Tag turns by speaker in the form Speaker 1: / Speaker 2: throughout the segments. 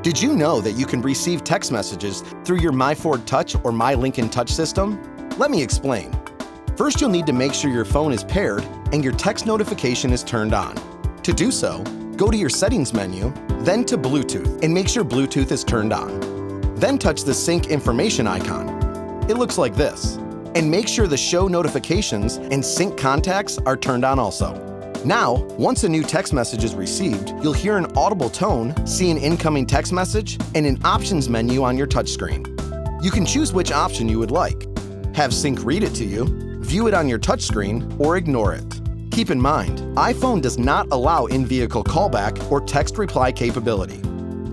Speaker 1: Did you know that you can receive text messages through your MyFord Touch or MyLincoln Touch system? Let me explain. First, you'll need to make sure your phone is paired and your text notification is turned on. To do so, go to your Settings menu, then to Bluetooth, and make sure Bluetooth is turned on. Then touch the Sync Information icon. It looks like this. And make sure the Show Notifications and Sync Contacts are turned on also. Now, once a new text message is received, you'll hear an audible tone, see an incoming text message, and an options menu on your touchscreen. You can choose which option you would like. Have Sync read it to you, view it on your touchscreen, or ignore it. Keep in mind, iPhone does not allow in-vehicle callback or text reply capability.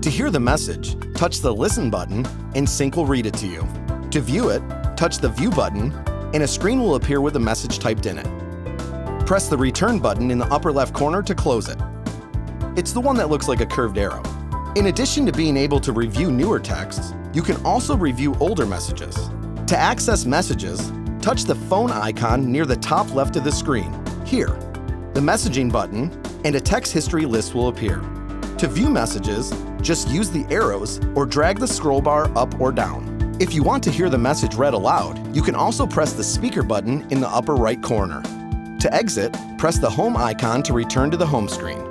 Speaker 1: To hear the message, touch the Listen button and Sync will read it to you. To view it, touch the View button and a screen will appear with the message typed in it. Press the Return button in the upper left corner to close it. It's the one that looks like a curved arrow. In addition to being able to review newer texts, you can also review older messages. To access messages, touch the phone icon near the top left of the screen. Here, the Messaging button and a text history list will appear. To view messages, just use the arrows or drag the scroll bar up or down. If you want to hear the message read aloud, you can also press the Speaker button in the upper right corner. To exit, press the Home icon to return to the home screen.